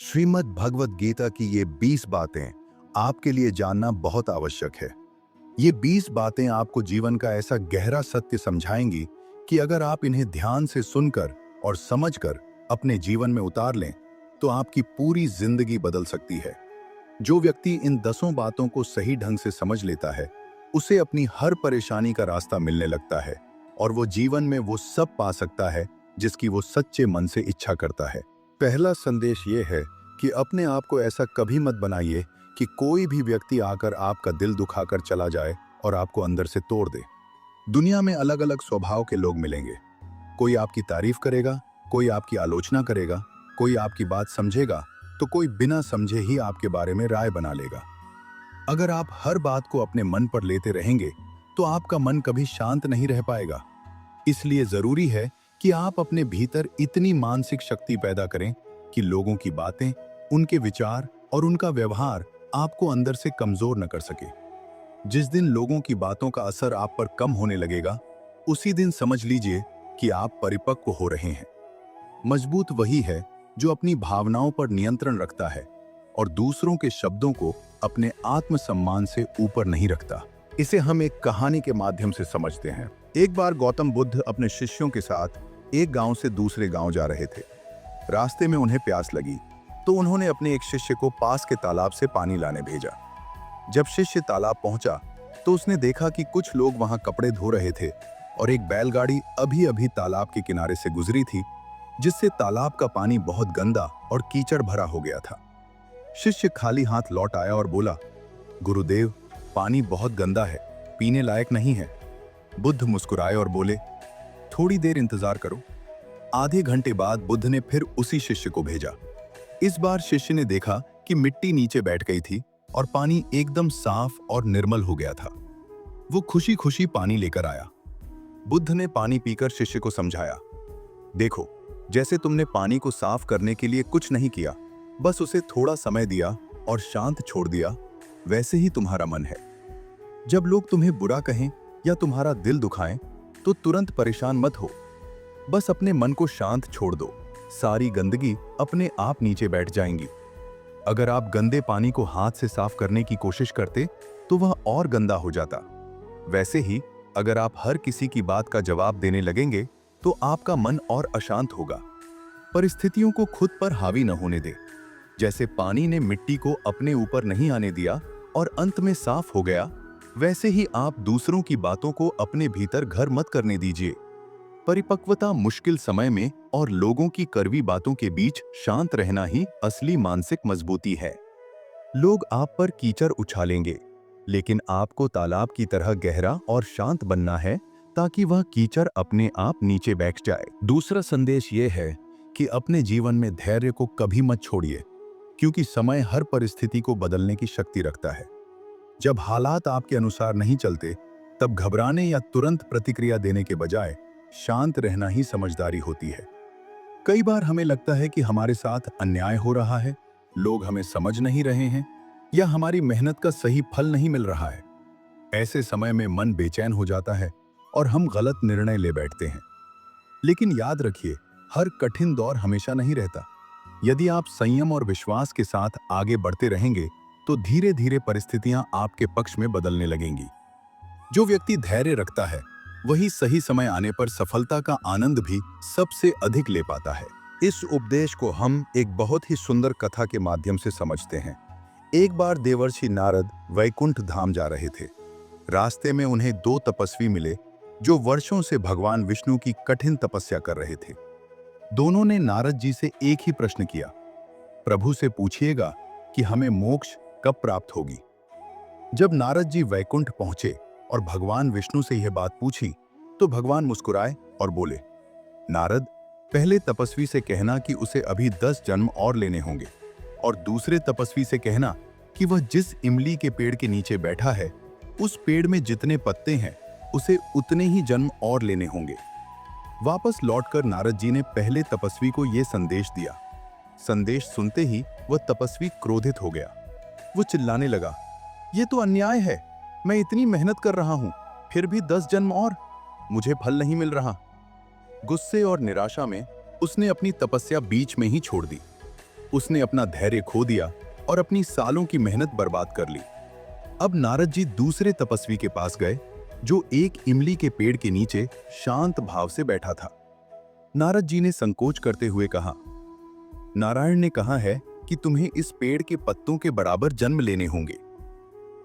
श्रीमद् भगवत गीता की ये 20 बातें आपके लिए जानना बहुत आवश्यक है। ये 20 बातें आपको जीवन का ऐसा गहरा सत्य समझाएंगी कि अगर आप इन्हें ध्यान से सुनकर और समझकर अपने जीवन में उतार लें, तो आपकी पूरी जिंदगी बदल सकती है। जो व्यक्ति इन 10 बातों को सही ढंग से समझ लेता है, उसे अपनी हर परेशानी का रास्ता मिलने लगता है और वो जीवन में वो सब पा सकता है जिसकी वो सच्चे मन से इच्छा करता है। पहला संदेश ये है कि अपने आप को ऐसा कभी मत बनाइए कि कोई भी व्यक्ति आकर आपका दिल दुखाकर चला जाए और आपको अंदर से तोड़ दे। दुनिया में अलग अलग स्वभाव के लोग मिलेंगे। कोई आपकी तारीफ करेगा, कोई आपकी आलोचना करेगा, कोई आपकी बात समझेगा, तो कोई बिना समझे ही आपके बारे में राय बना लेगा। अगर आप हर बात को अपने मन पर लेते रहेंगे, तो आपका मन कभी शांत नहीं रह पाएगा। इसलिए जरूरी है कि आप अपने भीतर इतनी मानसिक शक्ति पैदा करें कि लोगों की बातें, उनके विचार और उनका व्यवहार आपको अंदर से कमजोर न कर सके। जिस दिन लोगों की बातों का असर आप पर कम होने लगेगा, उसी दिन समझ लीजिए कि आप परिपक्व हो रहे हैं। मजबूत वही है जो अपनी भावनाओं पर नियंत्रण रखता है और दूसरों के शब्दों को अपने आत्मसम्मान से ऊपर नहीं रखता। इसे हम एक कहानी के माध्यम से समझते हैं। एक बार गौतम बुद्ध अपने शिष्यों के साथ एक गांव से दूसरे गांव जा रहे थे। रास्ते में उन्हें प्यास लगी, तो उन्होंने अपने एक शिष्य को पास के तालाब से पानी लाने भेजा। जब शिष्य तालाब पहुंचा, तो उसने देखा कि कुछ लोग वहां कपड़े धो रहे थे और एक बैलगाड़ी अभी अभी तालाब के किनारे से गुजरी थी, जिससे तालाब का पानी बहुत गंदा और कीचड़ भरा हो गया था। शिष्य खाली हाथ लौट आया और बोला, गुरुदेव, पानी बहुत गंदा है, पीने लायक नहीं है। बुद्ध मुस्कुराए और बोले, थोड़ी देर इंतजार करो। आधे घंटे बाद बुद्ध ने फिर उसी शिष्य को भेजा। इस बार शिष्य ने देखा कि मिट्टी नीचे बैठ गई थी और पानी एकदम साफ और निर्मल हो गया था। वो खुशी खुशी पानी लेकर आया। बुद्ध ने पानी पीकर शिष्य को समझाया, देखो, जैसे तुमने पानी को साफ करने के लिए कुछ नहीं किया, बस उसे थोड़ा समय दिया और शांत छोड़ दिया, वैसे ही तुम्हारा मन है। जब लोग तुम्हें बुरा कहें या तुम्हारा दिल दुखाएं, तो तुरंत परेशान मत हो। बस अपने मन को शांत छोड़ दो, सारी गंदगी अपने आप नीचे बैठ जाएंगी। अगर आप गंदे पानी को हाथ से साफ करने की कोशिश करते, तो वह और गंदा हो जाता। वैसे ही अगर आप हर किसी की बात का जवाब देने लगेंगे, तो आपका मन और अशांत होगा। परिस्थितियों को खुद पर हावी न होने दे। जैसे पानी ने मिट्टी को अपने ऊपर नहीं आने दिया और अंत में साफ हो गया, वैसे ही आप दूसरों की बातों को अपने भीतर घर मत करने दीजिए। परिपक्वता मुश्किल समय में और लोगों की कड़वी बातों के बीच शांत रहना ही असली मानसिक मजबूती है। लोग आप पर कीचड़ उछालेंगे, लेकिन आपको तालाब की तरह गहरा और शांत बनना है, ताकि वह कीचड़ अपने आप नीचे बैठ जाए। दूसरा संदेश ये है कि अपने जीवन में धैर्य को कभी मत छोड़िए, क्योंकि समय हर परिस्थिति को बदलने की शक्ति रखता है। जब हालात आपके अनुसार नहीं चलते, तब घबराने या तुरंत प्रतिक्रिया देने के बजाय शांत रहना ही समझदारी होती है। कई बार हमें लगता है कि हमारे साथ अन्याय हो रहा है, लोग हमें समझ नहीं रहे हैं या हमारी मेहनत का सही फल नहीं मिल रहा है। ऐसे समय में मन बेचैन हो जाता है और हम गलत निर्णय ले बैठते हैं। लेकिन याद रखिए, हर कठिन दौर हमेशा नहीं रहता। यदि आप संयम और विश्वास के साथ आगे बढ़ते रहेंगे, तो धीरे धीरे परिस्थितियां आपके पक्ष में बदलने लगेंगी। जो व्यक्ति धैर्य रखता है, वही सही समय आने पर सफलता का आनंद भी सबसे अधिक ले पाता है। इस उपदेश को हम एक बहुत ही सुंदर कथा के माध्यम से समझते हैं। एक बार देवर्षि नारद वैकुंठ धाम जा रहे थे। रास्ते में उन्हें 2 तपस्वी मिले, जो वर्षों से भगवान विष्णु की कठिन तपस्या कर रहे थे। दोनों ने नारद जी से एक ही प्रश्न किया, प्रभु से पूछिएगा कि हमें मोक्ष कब प्राप्त होगी। जब नारद जी वैकुंठ पहुंचे और भगवान विष्णु से यह बात पूछी, तो भगवान मुस्कुराए और बोले, नारद, पहले तपस्वी से कहना कि उसे अभी 10 जन्म और लेने होंगे, और दूसरे तपस्वी से कहना कि वह जिस इमली के पेड़ के नीचे बैठा है, उस पेड़ में जितने पत्ते हैं, उसे उतने ही जन्म और लेने होंगे। वापस लौटकर नारद जी ने पहले तपस्वी को यह संदेश दिया। संदेश सुनते ही वह तपस्वी क्रोधित हो गया। वो चिल्लाने लगा, ये तो अन्याय है। मैं इतनी मेहनत कर रहा हूं, फिर भी 10 जन्म और, मुझे फल नहीं मिल रहा। गुस्से और निराशा में उसने अपनी तपस्या बीच में ही छोड़ दी। उसने अपना धैर्य खो दिया और अपनी सालों की मेहनत बर्बाद कर ली। अब नारद जी दूसरे तपस्वी के पास गए, जो एक इमली के पेड़ के नीचे शांत भाव से बैठा था। नारद जी ने संकोच करते हुए कहा, नारायण ने कहा है कि तुम्हें इस पेड़ के पत्तों के बराबर जन्म लेने होंगे।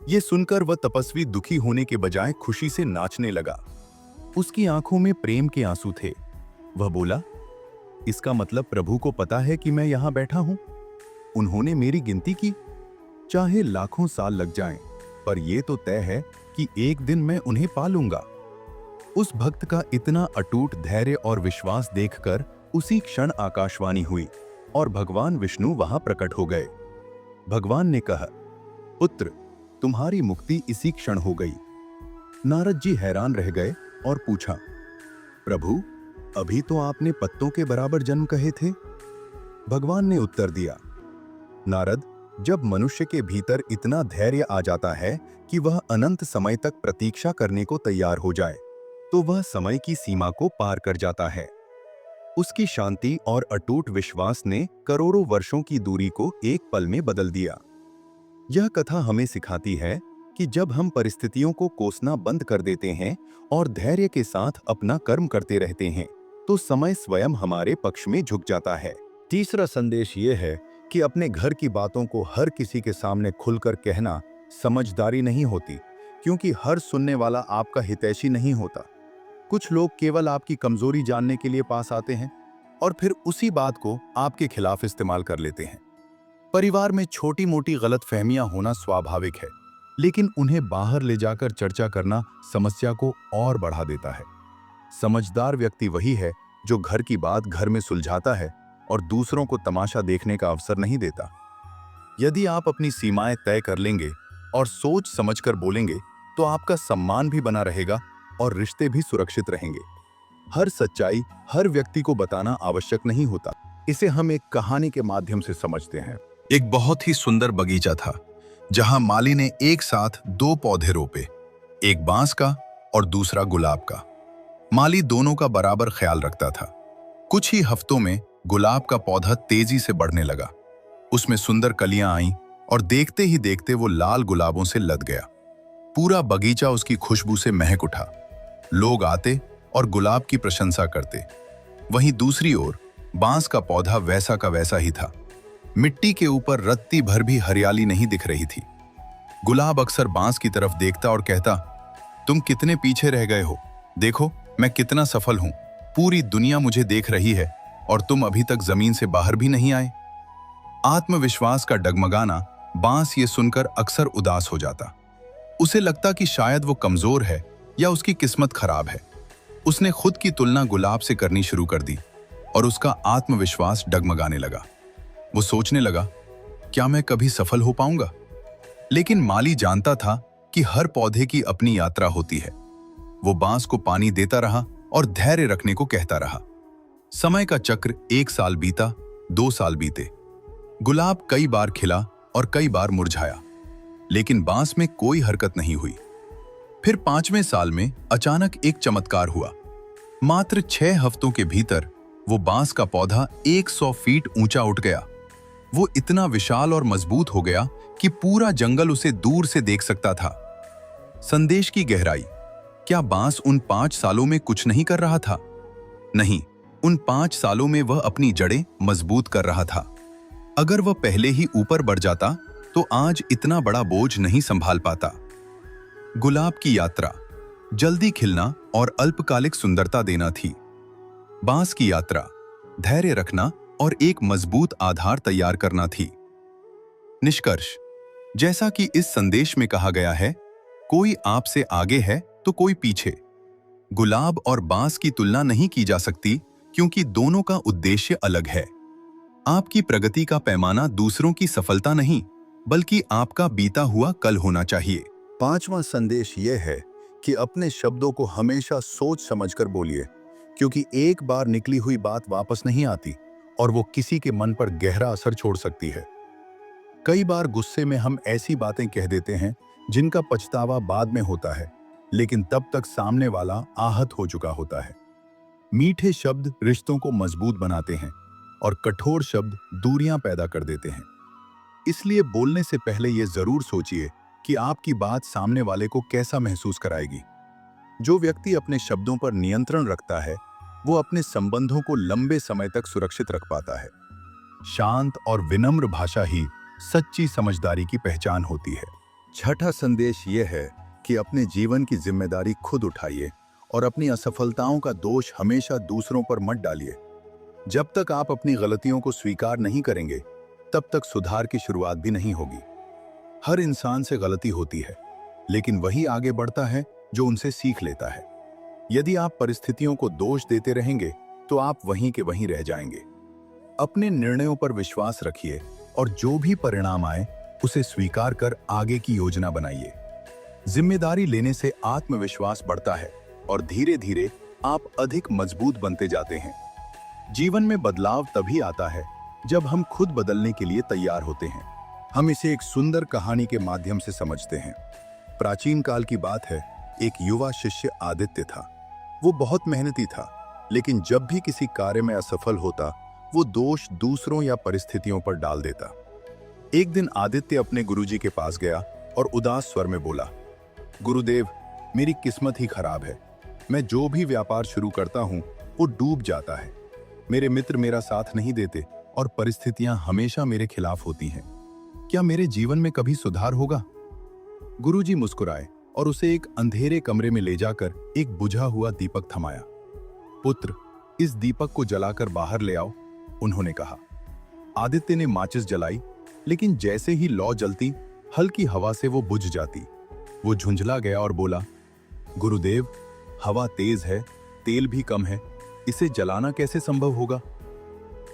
ये सुनकर वह तपस्वी दुखी होने के बजाय खुशी से नाचने लगा। उसकी आंखों में प्रेम के आंसू थे। वह बोला, इसका मतलब प्रभु को पता है कि मैं यहां बैठा हूं। उन्होंने मेरी गिनती की। चाहे लाखों साल लग जाएं, पर यह तो तय है कि एक दिन मैं उन्हें पा लूंगा। उस भक्त का इतना अटूट धैर्य और विश्वास देखकर उसी क्षण आकाशवाणी हुई और भगवान विष्णु वहां प्रकट हो गए। भगवान ने कहा, पुत्र, तुम्हारी मुक्ति इसी क्षण हो गई। नारद जी हैरान रह गए और पूछा, प्रभु, अभी तो आपने पत्तों के बराबर जन्म कहे थे। भगवान ने उत्तर दिया, नारद, जब मनुष्य के भीतर इतना धैर्य आ जाता है कि वह अनंत समय तक प्रतीक्षा करने को तैयार हो जाए, तो वह समय की सीमा को पार कर जाता है। उसकी शांति और अटूट विश्वास ने करोड़ों वर्षों की दूरी को एक पल में बदल दिया। यह कथा हमें सिखाती है कि जब हम परिस्थितियों को कोसना बंद कर देते हैं और धैर्य के साथ अपना कर्म करते रहते हैं, तो समय स्वयं हमारे पक्ष में झुक जाता है। तीसरा संदेश यह है कि अपने घर की बातों को हर किसी के सामने खुलकर कहना समझदारी नहीं होती, क्योंकि हर सुनने वाला आपका हितैषी नहीं होता। कुछ लोग केवल आपकी कमजोरी जानने के लिए पास आते हैं और फिर उसी बात को आपके खिलाफ इस्तेमाल कर लेते हैं। परिवार में छोटी मोटी गलतफहमियां होना स्वाभाविक है, लेकिन उन्हें बाहर ले जाकर चर्चा करना समस्या को और बढ़ा देता है। समझदार व्यक्ति वही है जो घर की बात घर में सुलझाता है और दूसरों को तमाशा देखने का अवसर नहीं देता। यदि आप अपनी सीमाएं तय कर लेंगे और सोच समझकर बोलेंगे, तो आपका सम्मान भी बना रहेगा और रिश्ते भी सुरक्षित रहेंगे। हर सच्चाई हर व्यक्ति को बताना आवश्यक नहीं होता। इसे हम एक कहानी के माध्यम से समझते हैं। एक बहुत ही सुंदर बगीचा था, जहां माली ने एक साथ दो पौधे रोपे, एक बांस का और दूसरा गुलाब का। माली दोनों का बराबर ख्याल रखता था। कुछ ही हफ्तों में गुलाब का पौधा तेजी से बढ़ने लगा। उसमें सुंदर कलियां आईं और देखते ही देखते वो लाल गुलाबों से लद गया। पूरा बगीचा उसकी खुशबू से महक उठा। लोग आते और गुलाब की प्रशंसा करते। वहीं दूसरी ओर बांस का पौधा वैसा का वैसा ही था। मिट्टी के ऊपर रत्ती भर भी हरियाली नहीं दिख रही थी। गुलाब अक्सर बांस की तरफ देखता और कहता, तुम कितने पीछे रह गए हो, देखो मैं कितना सफल हूं। पूरी दुनिया मुझे देख रही है और तुम अभी तक जमीन से बाहर भी नहीं आए। आत्मविश्वास का डगमगाना बांस ये सुनकर अक्सर उदास हो जाता। उसे लगता कि शायद वो कमजोर है या उसकी किस्मत खराब है। उसने खुद की तुलना गुलाब से करनी शुरू कर दी और उसका आत्मविश्वास डगमगाने लगा। वो सोचने लगा, क्या मैं कभी सफल हो पाऊंगा? लेकिन माली जानता था कि हर पौधे की अपनी यात्रा होती है। वो बांस को पानी देता रहा और धैर्य रखने को कहता रहा। समय का चक्र 1 साल बीता, 2 साल बीते। गुलाब कई बार खिला और कई बार मुरझाया, लेकिन बांस में कोई हरकत नहीं हुई। फिर 5वें साल में अचानक एक चमत्कार हुआ। मात्र 6 हफ्तों के भीतर वो बांस का पौधा 100 फीट ऊंचा उठ गया। वो इतना विशाल और मजबूत हो गया कि पूरा जंगल उसे दूर से देख सकता था। संदेश की गहराई। क्या बांस उन 5 सालों में कुछ नहीं कर रहा था? नहीं, उन 5 सालों में वह अपनी जड़ें मजबूत कर रहा था। अगर वह पहले ही ऊपर बढ़ जाता तो आज इतना बड़ा बोझ नहीं संभाल पाता। गुलाब की यात्रा जल्दी खिलना और अल्पकालिक सुंदरता देना थी। बांस की यात्रा धैर्य रखना और एक मजबूत आधार तैयार करना थी। निष्कर्ष, जैसा कि इस संदेश में कहा गया है, कोई आपसे आगे है तो कोई पीछे। गुलाब और बांस की तुलना नहीं की जा सकती, क्योंकि दोनों का उद्देश्य अलग है। आपकी प्रगति का पैमाना दूसरों की सफलता नहीं, बल्कि आपका बीता हुआ कल होना चाहिए। 5वां संदेश यह है कि अपने शब्दों को हमेशा सोच समझकर बोलिए, क्योंकि एक बार निकली हुई बात वापस नहीं आती और वो किसी के मन पर गहरा असर छोड़ सकती है। कई बार गुस्से में हम ऐसी बातें कह देते हैं जिनका पछतावा बाद में होता है, लेकिन तब तक सामने वाला आहत हो चुका होता है। मीठे शब्द रिश्तों को मजबूत बनाते हैं, और कठोर शब्द दूरियां पैदा कर देते हैं। इसलिए बोलने से पहले यह जरूर सोचिए कि आपकी बात सामने वाले को कैसा महसूस कराएगी। जो व्यक्ति अपने शब्दों पर नियंत्रण रखता है, वो अपने संबंधों को लंबे समय तक सुरक्षित रख पाता है। शांत और विनम्र भाषा ही सच्ची समझदारी की पहचान होती है। छठा संदेश यह है कि अपने जीवन की जिम्मेदारी खुद उठाइए और अपनी असफलताओं का दोष हमेशा दूसरों पर मत डालिए। जब तक आप अपनी गलतियों को स्वीकार नहीं करेंगे, तब तक सुधार की शुरुआत भी नहीं होगी। हर इंसान से गलती होती है, लेकिन वही आगे बढ़ता है जो उनसे सीख लेता है। यदि आप परिस्थितियों को दोष देते रहेंगे, तो आप वहीं के वहीं रह जाएंगे। अपने निर्णयों पर विश्वास रखिए और जो भी परिणाम आए, उसे स्वीकार कर आगे की योजना बनाइए। जिम्मेदारी लेने से आत्मविश्वास बढ़ता है और धीरे धीरे आप अधिक मजबूत बनते जाते हैं। जीवन में बदलाव तभी आता है जब हम खुद बदलने के लिए तैयार होते हैं। हम इसे एक सुंदर कहानी के माध्यम से समझते हैं। प्राचीन काल की बात है, एक युवा शिष्य आदित्य था। वो बहुत मेहनती था, लेकिन जब भी किसी कार्य में असफल होता, वो दोष दूसरों या परिस्थितियों पर डाल देता। एक दिन आदित्य अपने गुरुजी के पास गया और उदास स्वर में बोला, गुरुदेव, मेरी किस्मत ही खराब है। मैं जो भी व्यापार शुरू करता हूँ, वो डूब जाता है। मेरे मित्र मेरा साथ नहीं देते और परिस्थितियां हमेशा मेरे खिलाफ होती हैं। क्या मेरे जीवन में कभी सुधार होगा? गुरुजी मुस्कुराए और उसे एक अंधेरे कमरे में ले जाकर एक बुझा हुआ दीपक थमाया। पुत्र, इस दीपक को जलाकर बाहर ले आओ, उन्होंने कहा। आदित्य ने माचिस जलाई, लेकिन जैसे ही लौ जलती, हल्की हवा से वो बुझ जाती। वो झुंझला गया और बोला, गुरुदेव, हवा तेज है, तेल भी कम है, इसे जलाना कैसे संभव होगा?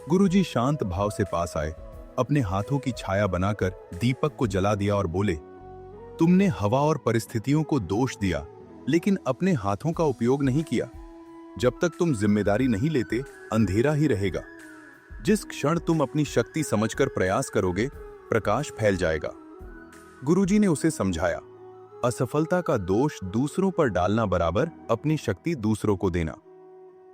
गुरुजी शांत भाव से पास आए, अपने हाथों की छाया बनाकर दीपक को जला दिया और बोले, तुमने हवा और परिस्थितियों को दोष दिया, लेकिन अपने हाथों का उपयोग नहीं किया। जब तक तुम जिम्मेदारी नहीं लेते, अंधेरा ही रहेगा। जिस क्षण तुम अपनी शक्ति समझकर प्रयास करोगे, प्रकाश फैल जाएगा। गुरुजी ने उसे समझाया, असफलता का दोष दूसरों पर डालना बराबर अपनी शक्ति दूसरों को देना।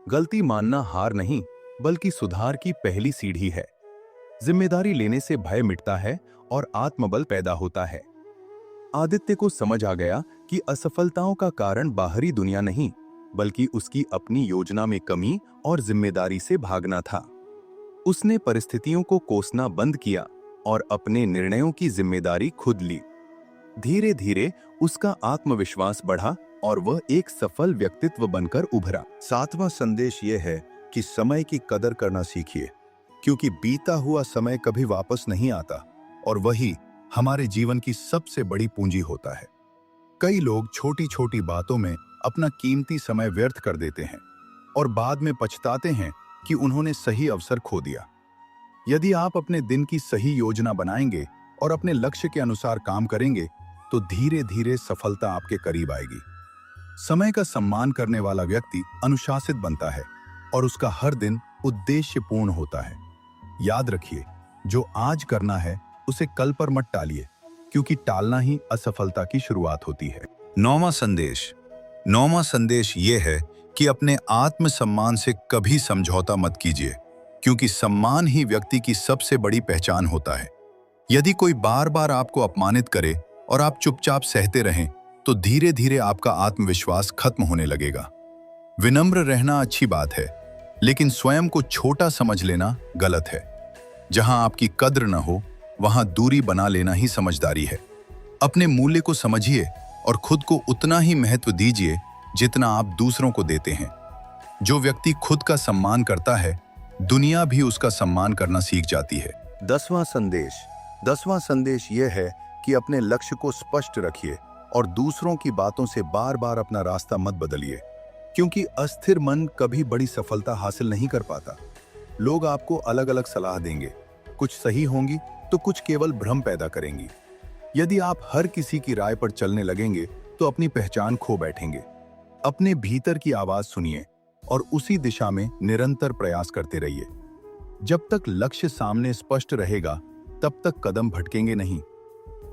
गलती मानना हार नहीं, बल्कि सुधार की पहली सीढ़ी है। जिम्मेदारी लेने से भय मिटता है और आत्मबल पैदा होता है। आदित्य को समझ आ गया कि असफलताओं का कारण बाहरी दुनिया नहीं, बल्कि उसकी अपनी योजना में कमी और जिम्मेदारी से भागना था। उसने परिस्थितियों को कोसना बंद किया और अपने निर्णयों की जिम्मेदारी खुद ली। धीरे धीरे उसका आत्मविश्वास बढ़ा और वह एक सफल व्यक्तित्व बनकर उभरा। सातवां संदेश यह है कि समय की कदर करना सीखिए, क्योंकि बीता हुआ समय कभी वापस नहीं आता और वही हमारे जीवन की सबसे बड़ी पूंजी होता है। कई लोग छोटी छोटी बातों में अपना कीमती समय व्यर्थ कर देते हैं और बाद में पछताते हैं कि उन्होंने सही अवसर खो दिया। यदि आप अपने दिन की सही योजना बनाएंगे और अपने लक्ष्य के अनुसार काम करेंगे, तो धीरे धीरे सफलता आपके करीब आएगी। समय का सम्मान करने वाला व्यक्ति अनुशासित बनता है और उसका हर दिन उद्देश्यपूर्ण होता है। याद रखिए, जो आज करना है उसे कल पर मत टालिए, क्योंकि टालना ही असफलता की शुरुआत होती है। नौवां संदेश यह है कि अपने आत्मसम्मान से कभी समझौता मत कीजिए, क्योंकि सम्मान ही व्यक्ति की सबसे बड़ी पहचान होता है। यदि कोई बार बार आपको अपमानित करे और आप चुपचाप सहते रहें, तो धीरे धीरे आपका आत्मविश्वास खत्म होने लगेगा। विनम्र रहना अच्छी बात है, लेकिन स्वयं को छोटा समझ लेना गलत है। जहां आपकी कद्र न हो, वहां दूरी बना लेना ही समझदारी है। अपने मूल्य को समझिए और खुद को उतना ही महत्व दीजिए जितना आप दूसरों को देते हैं। जो व्यक्ति खुद का सम्मान करता है, दुनिया भी उसका सम्मान करना सीख जाती है। 10वां संदेश यह है कि अपने लक्ष्य को स्पष्ट रखिए और दूसरों की बातों से बार बार अपना रास्ता मत बदलिए, क्योंकि अस्थिर मन कभी बड़ी सफलता हासिल नहीं कर पाता। लोग आपको अलग अलग सलाह देंगे, कुछ सही होंगी तो कुछ केवल भ्रम पैदा करेंगी। यदि आप हर किसी की राय पर चलने लगेंगे, तो अपनी पहचान खो बैठेंगे। अपने भीतर की आवाज सुनिए और उसी दिशा में निरंतर प्रयास करते रहिए। जब तक लक्ष्य सामने स्पष्ट रहेगा, तब तक कदम भटकेंगे नहीं।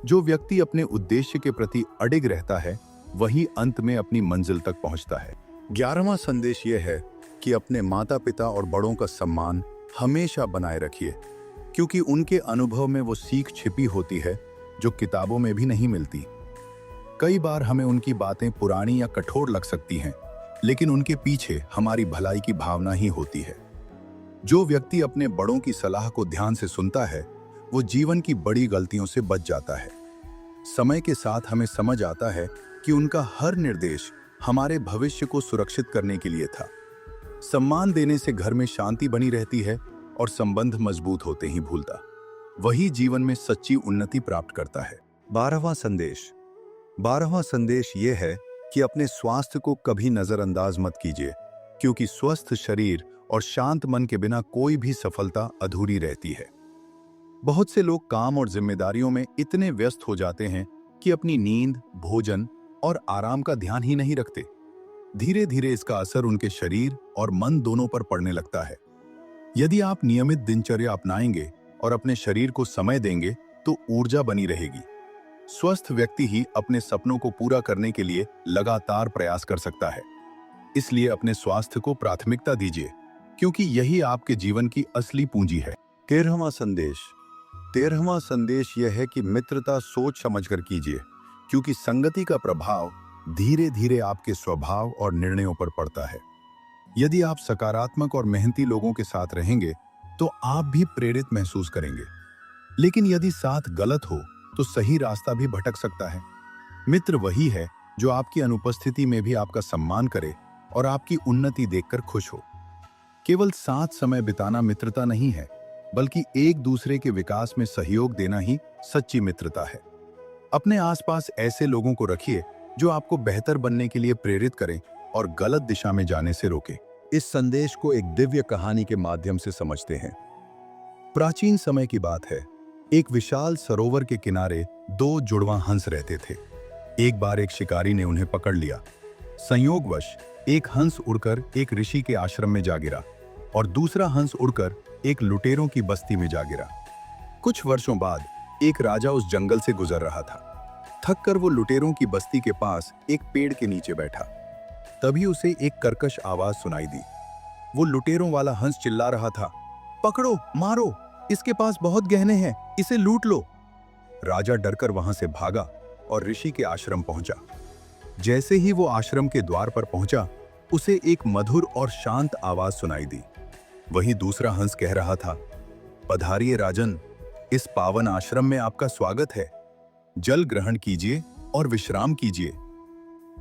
जो व्यक्ति अपने उद्देश्य के प्रति अडिग रहता है, वही अंत में अपनी मंजिल तक पहुंचता है। 11वां संदेश यह है कि अपने माता पिता और बड़ों का सम्मान हमेशा बनाए रखिए, क्योंकि उनके अनुभव में वो सीख छिपी होती है जो किताबों में भी नहीं मिलती। कई बार हमें उनकी बातें पुरानी या कठोर लग सकती हैं, लेकिन उनके पीछे हमारी भलाई की भावना ही होती है। जो व्यक्ति अपने बड़ों की सलाह को ध्यान से सुनता है, वो जीवन की बड़ी गलतियों से बच जाता है। समय के साथ हमें समझ आता है कि उनका हर निर्देश हमारे भविष्य को सुरक्षित करने के लिए था। सम्मान देने से घर में शांति बनी रहती है और संबंध मजबूत होते ही भूलता वही जीवन में सच्ची उन्नति प्राप्त करता है। 12वां संदेश ये है कि अपने स्वास्थ्य को कभी नजरअंदाज मत कीजिए, क्योंकि स्वस्थ शरीर और शांत मन के बिना कोई भी सफलता अधूरी रहती है। बहुत से लोग काम और जिम्मेदारियों में इतने व्यस्त हो जाते हैं कि अपनी नींद, भोजन और आराम का ध्यान ही नहीं रखते। धीरे धीरे इसका असर उनके शरीर और मन दोनों पर पड़ने लगता है। यदि आप नियमित दिनचर्या अपनाएंगे और अपने शरीर को समय देंगे तो ऊर्जा बनी रहेगी। स्वस्थ व्यक्ति ही अपने सपनों को पूरा करने के लिए लगातार प्रयास कर सकता है। इसलिए अपने स्वास्थ्य को प्राथमिकता दीजिए, क्योंकि यही आपके जीवन की असली पूंजी है। 13वां संदेश यह है कि मित्रता सोच समझकर कीजिए, क्योंकि संगति का प्रभाव धीरे धीरे आपके स्वभाव और निर्णयों पर पड़ता है। यदि आप सकारात्मक और मेहनती लोगों के साथ रहेंगे तो आप भी प्रेरित महसूस करेंगे, लेकिन यदि साथ गलत हो तो सही रास्ता भी भटक सकता है। मित्र वही है जो आपकी अनुपस्थिति में भी आपका सम्मान करे और आपकी उन्नति देखकर खुश हो। केवल साथ समय बिताना मित्रता नहीं है, बल्कि एक दूसरे के विकास में सहयोग देना ही सच्ची मित्रता है। अपने आसपास ऐसे लोगों को रखिए जो आपको बेहतर बनने के लिए प्रेरित करें और गलत दिशा में जाने से रोके। इस संदेश को एक दिव्य कहानी के माध्यम से समझते हैं। प्राचीन समय की बात है। एक विशाल सरोवर के किनारे दो जुड़वां हंस रहते थे। एक बार एक शिकारी ने उन्हें पकड़ लिया। संयोगवश एक हंस उड़कर एक ऋषि के आश्रम में जा गिरा और दूसरा हंस उड़कर एक लुटेरों की बस्ती में जा गिरा। कुछ वर्षों बाद एक राजा उस जंगल से गुजर रहा था। थककर वो लुटेरों की बस्ती के पास एक पेड़ के नीचे बैठा। तभी उसे एक कर्कश आवाज सुनाई दी। वो लुटेरों वाला हंस चिल्ला रहा था, पकड़ो, मारो, इसके पास बहुत गहने हैं, इसे लूट लो। राजा डरकर वहां से भागा और ऋषि के आश्रम पहुंचा। जैसे ही वो आश्रम के द्वार पर पहुंचा, उसे एक मधुर और शांत आवाज सुनाई दी। वहीं दूसरा हंस कह रहा था, पधारिए राजन, इस पावन आश्रम में आपका स्वागत है। जल ग्रहण कीजिए और विश्राम कीजिए।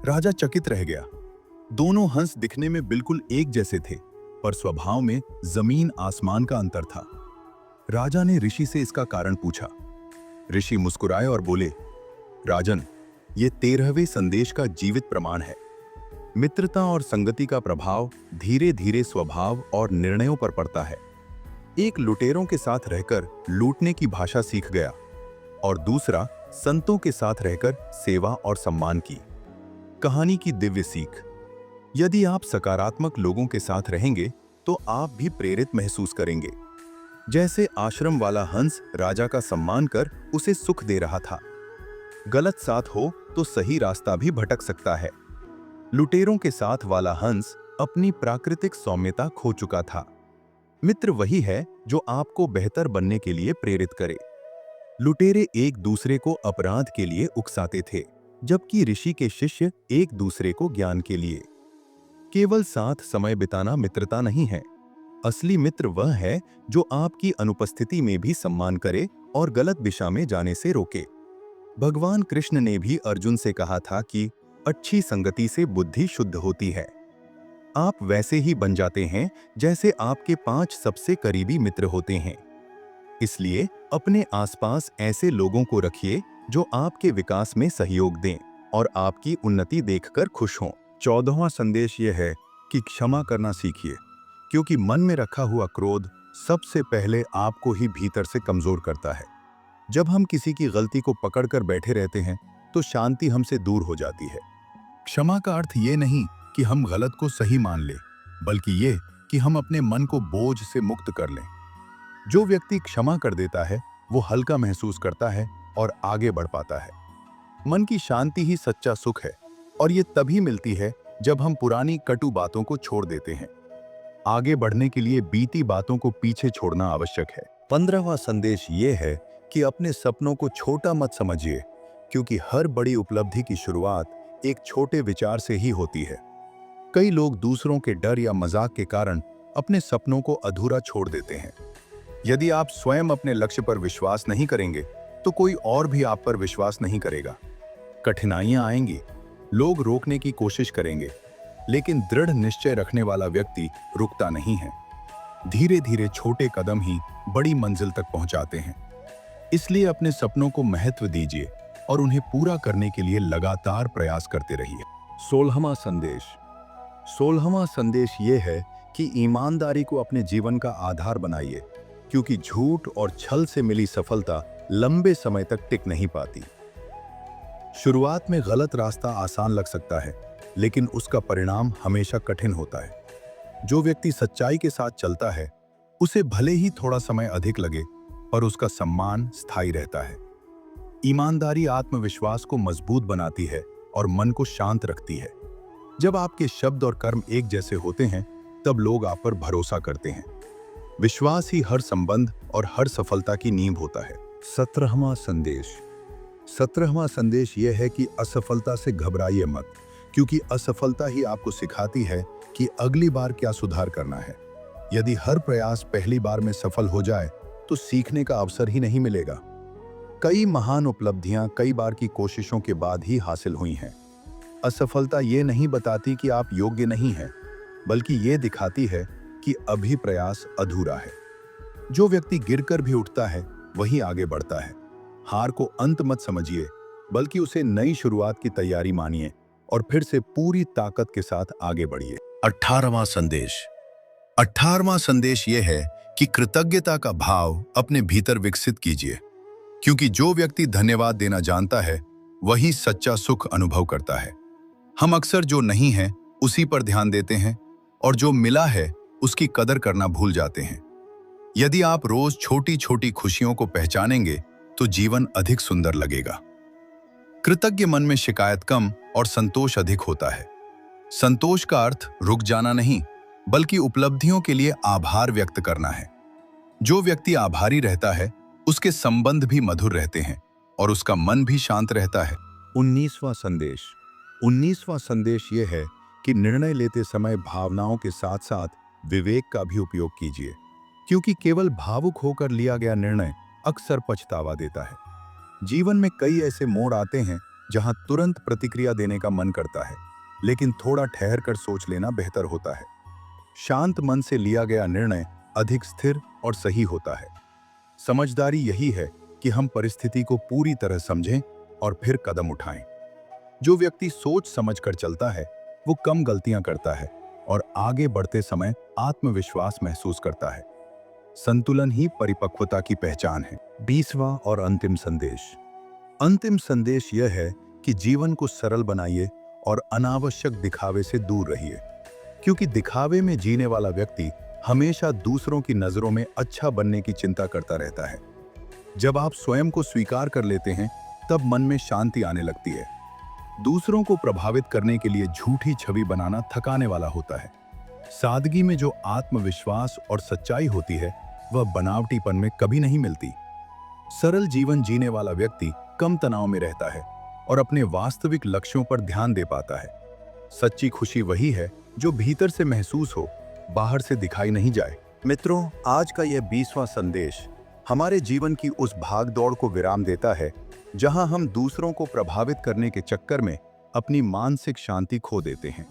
राजा चकित रह गया। दोनों हंस दिखने में बिल्कुल एक जैसे थे, पर स्वभाव में जमीन आसमान का अंतर था। राजा ने ऋषि से इसका कारण पूछा। ऋषि मुस्कुराए और बोले, राजन, ये 13वें संदेश का जीवित प्रमाण है। मित्रता और संगति का प्रभाव धीरे धीरे स्वभाव और निर्णयों पर पड़ता है। एक लुटेरों के साथ रहकर लूटने की भाषा सीख गया और दूसरा संतों के साथ रहकर सेवा और सम्मान की। कहानी की दिव्य सीख। यदि आप सकारात्मक लोगों के साथ रहेंगे तो आप भी प्रेरित महसूस करेंगे। जैसे आश्रम वाला हंस राजा का सम्मान कर उसे सुख दे रहा था। गलत साथ हो तो सही रास्ता भी भटक सकता है। लुटेरों के साथ वाला हंस अपनी प्राकृतिक सौम्यता खो चुका था। मित्र वही है जो आपको बेहतर बनने के लिए प्रेरित करे। लुटेरे एक दूसरे को अपराध के लिए उकसाते थे, जबकि ऋषि के शिष्य एक दूसरे को ज्ञान के लिए। केवल साथ समय बिताना मित्रता नहीं है। असली मित्र वह है जो आपकी अनुपस्थिति में भी सम्मान करे और गलत दिशा में जाने से रोके। भगवान कृष्ण ने भी अर्जुन से कहा था कि अच्छी संगति से बुद्धि शुद्ध होती है। आप वैसे ही बन जाते हैं जैसे आपके 5 सबसे करीबी मित्र होते हैं। इसलिए अपने आसपास ऐसे लोगों को रखिए जो आपके विकास में सहयोग दें और आपकी उन्नति देखकर खुश हों। 14वां संदेश यह है कि क्षमा करना सीखिए, क्योंकि मन में रखा हुआ क्रोध सबसे पहले आपको ही भीतर से कमजोर करता है। जब हम किसी की गलती को पकड़कर बैठे रहते हैं तो शांति हमसे दूर हो जाती है। क्षमा का अर्थ ये नहीं कि हम गलत को सही मान लें, बल्कि ये कि हम अपने मन को बोझ से मुक्त कर लें। जो व्यक्ति क्षमा कर देता है वो हल्का महसूस करता है और आगे बढ़ पाता है। मन की शांति ही सच्चा सुख है और ये तभी मिलती है जब हम पुरानी कटु बातों को छोड़ देते हैं। आगे बढ़ने के लिए बीती बातों को पीछे छोड़ना आवश्यक है। 15वां संदेश ये है कि अपने सपनों को छोटा मत समझिए, क्योंकि हर बड़ी उपलब्धि की शुरुआत एक छोटे विचार से ही होती है। कई लोग दूसरों के डर या मजाक के कारण अपने सपनों को अधूरा छोड़ देते हैं। यदि आप स्वयं अपने लक्ष्य पर विश्वास नहीं करेंगे, तो कोई और भी आप पर विश्वास नहीं करेगा। कठिनाइयां आएंगी, लोग रोकने की कोशिश करेंगे, लेकिन दृढ़ निश्चय रखने वाला व्यक्ति रुकता नहीं है। धीरे धीरे छोटे कदम ही बड़ी मंजिल तक पहुंचाते हैं। इसलिए अपने सपनों को महत्व दीजिए और उन्हें पूरा करने के लिए लगातार प्रयास करते रहिए। 16वां संदेश। 16वां संदेश ये है कि ईमानदारी को अपने जीवन का आधार बनाइए, क्योंकि झूठ और छल से मिली सफलता लंबे समय तक टिक नहीं पाती। शुरुआत में गलत रास्ता आसान लग सकता है, लेकिन उसका परिणाम हमेशा कठिन होता है। जो व्यक्ति सच्चाई के साथ चलता है, उसे भले ही थोड़ा समय अधिक लगे, पर उसका सम्मान स्थायी रहता है। ईमानदारी आत्मविश्वास को मजबूत बनाती है और मन को शांत रखती है। जब आपके शब्द और कर्म एक जैसे होते हैं, तब लोग आप पर भरोसा करते हैं। विश्वास ही हर संबंध और हर सफलता की नींव होता है। 17वां संदेश। 17वां संदेश यह है कि असफलता से घबराइए मत, क्योंकि असफलता ही आपको सिखाती है कि अगली बार क्या सुधार करना है। यदि हर प्रयास पहली बार में सफल हो जाए, तो सीखने का अवसर ही नहीं मिलेगा। कई महान उपलब्धियां कई बार की कोशिशों के बाद ही हासिल हुई हैं। असफलता ये नहीं बताती कि आप योग्य नहीं हैं, बल्कि ये दिखाती है कि अभी प्रयास अधूरा है। जो व्यक्ति गिरकर भी उठता है, वही आगे बढ़ता है। हार को अंत मत समझिए, बल्कि उसे नई शुरुआत की तैयारी मानिए और फिर से पूरी ताकत के साथ आगे बढ़िए। 18वां संदेश। 18वां संदेश यह है कि कृतज्ञता का भाव अपने भीतर विकसित कीजिए, क्योंकि जो व्यक्ति धन्यवाद देना जानता है, वही सच्चा सुख अनुभव करता है। हम अक्सर जो नहीं है उसी पर ध्यान देते हैं, और जो मिला है उसकी कदर करना भूल जाते हैं। यदि आप रोज छोटी छोटी खुशियों को पहचानेंगे, तो जीवन अधिक सुंदर लगेगा। कृतज्ञ मन में शिकायत कम और संतोष अधिक होता है। संतोष का अर्थ रुक जाना नहीं, बल्कि उपलब्धियों के लिए आभार व्यक्त करना है। जो व्यक्ति आभारी रहता है, उसके संबंध भी मधुर रहते हैं और उसका मन भी शांत रहता है। 19वां संदेश। 19वां संदेश यह है कि निर्णय लेते समय भावनाओं के साथ साथ विवेक का भी उपयोग कीजिए, क्योंकि केवल भावुक होकर लिया गया निर्णय अक्सर पछतावा देता है। जीवन में कई ऐसे मोड़ आते हैं जहां तुरंत प्रतिक्रिया देने का मन करता है, लेकिन थोड़ा ठहर कर सोच लेना बेहतर होता है। शांत मन से लिया गया निर्णय अधिक स्थिर और सही होता है। समझदारी यही है कि हम परिस्थिति को पूरी तरह समझें और फिर कदम उठाएं। जो व्यक्ति सोच समझकर चलता है, वो कम गलतियां करता है और आगे बढ़ते समय आत्मविश्वास महसूस करता है। संतुलन ही परिपक्वता की पहचान है। 20वां और अंतिम संदेश। अंतिम संदेश यह है कि जीवन को सरल बनाइए और अनावश्यक दिखावे से दूर रहिए, क्योंकि दिखावे में जीने वाला व्यक्ति हमेशा दूसरों की नजरों में अच्छा बनने की चिंता करता रहता है। जब आप स्वयं को स्वीकार कर लेते हैं, तब मन में शांति आने लगती है। दूसरों को प्रभावित करने के लिए झूठी छवि बनाना थकाने वाला होता है। सादगी में जो आत्मविश्वास और सच्चाई होती है, वह बनावटीपन में कभी नहीं मिलती। सरल जीवन जीने वाला व्यक्ति कम तनाव में रहता है और अपने वास्तविक लक्ष्यों पर ध्यान दे पाता है। सच्ची खुशी वही है जो भीतर से महसूस हो, बाहर से दिखाई नहीं जाए। मित्रों, आज का यह 20वां संदेश हमारे जीवन की उस भागदौड़ को विराम देता है जहां हम दूसरों को प्रभावित करने के चक्कर में अपनी मानसिक शांति खो देते हैं।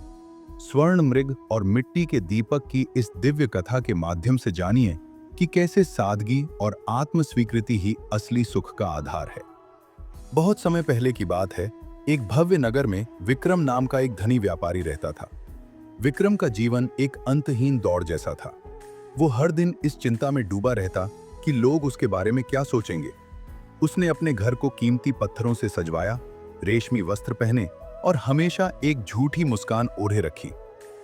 स्वर्ण मृग और मिट्टी के दीपक की इस दिव्य कथा के माध्यम से जानिए कि कैसे सादगी और आत्म स्वीकृति ही असली सुख का आधार है। बहुत समय पहले की बात है, एक भव्य नगर में विक्रम नाम का एक धनी व्यापारी रहता था। विक्रम का जीवन एक अंतहीन दौड़ जैसा था। वो हर दिन इस चिंता में डूबा रहता कि लोग उसके बारे में क्या सोचेंगे। उसने अपने घर को कीमती पत्थरों से सजवाया, रेशमी वस्त्र पहने और हमेशा एक झूठी मुस्कान ओढ़े रखी,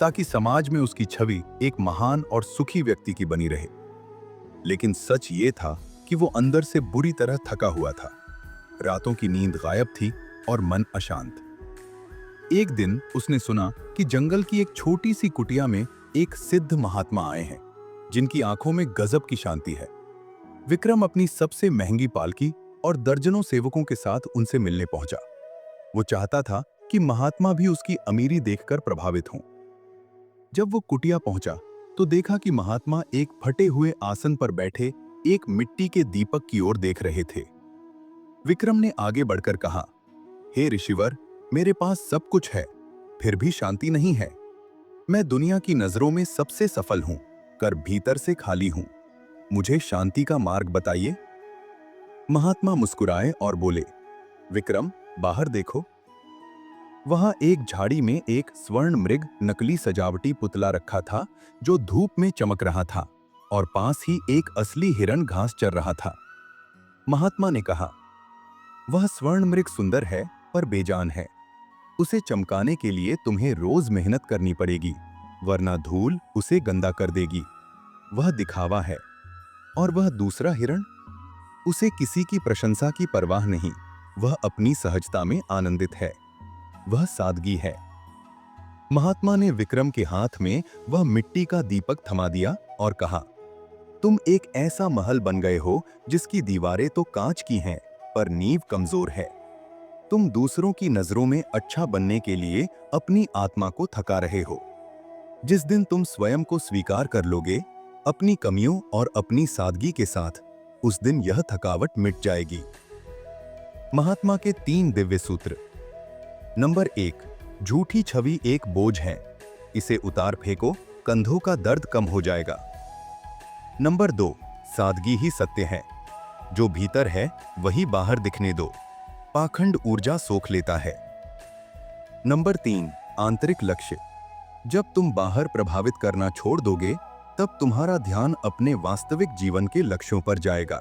ताकि समाज में उसकी छवि एक महान और सुखी व्यक्ति की बनी रहे। लेकिन सच ये था कि वो अंदर से बुरी तरह थका हुआ था। रातों की नींद गायब थी और मन अशांत। एक दिन उसने सुना कि जंगल की एक छोटी सी कुटिया में एक सिद्ध महात्मा आए हैं जिनकी आंखों में गजब की शांति है। विक्रम अपनी सबसे महंगी पालकी और दर्जनों सेवकों के साथ उनसे मिलने पहुंचा। वो चाहता था कि महात्मा भी उसकी अमीरी देखकर प्रभावित हों। जब वो कुटिया पहुंचा तो देखा कि महात्मा एक फटे हुए आसन पर बैठे एक मिट्टी के दीपक की ओर देख रहे थे। विक्रम ने आगे बढ़कर कहा, हे ऋषिवर, मेरे पास सब कुछ है, फिर भी शांति नहीं है। मैं दुनिया की नजरों में सबसे सफल हूं, कर भीतर से खाली हूं। मुझे शांति का मार्ग बताइए। महात्मा मुस्कुराए और बोले, विक्रम, बाहर देखो। वहां एक झाड़ी में एक स्वर्ण मृग नकली सजावटी पुतला रखा था जो धूप में चमक रहा था, और पास ही एक असली हिरण घास चर रहा था। महात्मा ने कहा, वह स्वर्ण मृग सुंदर है पर बेजान है। उसे चमकाने के लिए तुम्हें रोज मेहनत करनी पड़ेगी, वरना धूल उसे गंदा कर देगी। वह दिखावा है। और वह दूसरा हिरण, उसे किसी की प्रशंसा की परवाह नहीं, वह अपनी सहजता में आनंदित है। वह सादगी है। महात्मा ने विक्रम के हाथ में वह मिट्टी का दीपक थमा दिया और कहा, तुम एक ऐसा महल बन गए हो जिसकी दीवारें तो कांच की हैं, पर नींव कमजोर है। तुम दूसरों की नजरों में अच्छा बनने के लिए अपनी आत्मा को थका रहे हो। जिस दिन तुम स्वयं को स्वीकार कर लोगे, अपनी कमियों और अपनी सादगी के साथ, उस दिन यह थकावट मिट जाएगी। महात्मा के 3 दिव्य सूत्र। नंबर 1, झूठी छवि एक बोझ है, इसे उतार फेंको, कंधों का दर्द कम हो जाएगा। नंबर 2, सादगी ही सत्य है, जो भीतर है वही बाहर दिखने दो, पाखंड ऊर्जा सोख लेता है। नंबर 3, आंतरिक लक्ष्य। जब तुम बाहर प्रभावित करना छोड़ दोगे, तब तुम्हारा ध्यान अपने वास्तविक जीवन के लक्ष्यों पर जाएगा।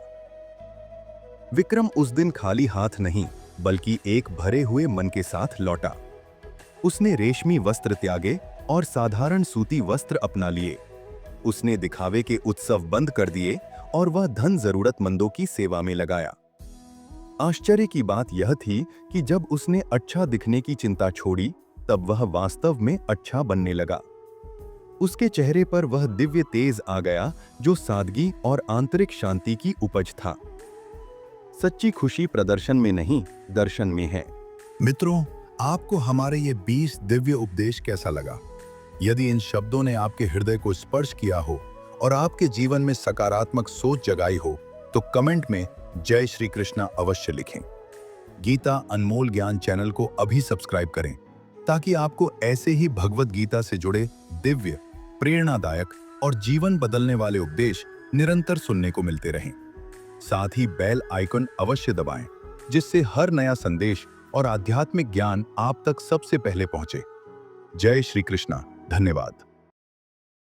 विक्रम उस दिन खाली हाथ नहीं, बल्कि एक भरे हुए मन के साथ लौटा। उसने रेशमी वस्त्र त्यागे और साधारण सूती वस्त्र अपना लिए। उसने दिखावे के उत्सव बंद कर दिए और वह धन जरूरतमंदों की सेवा में लगाया। आश्चर्य की बात यह थी कि जब उसने अच्छा दिखने की चिंता छोड़ी, तब वह वास्तव में अच्छा बनने लगा। उसके चेहरे पर वह दिव्य तेज आ गया जो सादगी और आंतरिक शांति की उपज था। सच्ची खुशी प्रदर्शन में नहीं, दर्शन में है। मित्रों, आपको हमारे ये 20 दिव्य उपदेश कैसा लगा? यदि इन शब्दों ने आपके हृदय को स्पर्श किया हो और आपके जीवन में सकारात्मक सोच जगाई हो, तो कमेंट में जय श्री कृष्णा अवश्य लिखें। गीता अनमोल ज्ञान चैनल को अभी सब्सक्राइब करें, ताकि आपको ऐसे ही भगवत गीता से जुड़े दिव्य, प्रेरणादायक और जीवन बदलने वाले उपदेश निरंतर सुनने को मिलते रहें। साथ ही बेल आइकन अवश्य दबाएं, जिससे हर नया संदेश और आध्यात्मिक ज्ञान आप तक सबसे पहले पहुंचे। जय श्री कृष्णा। धन्यवाद।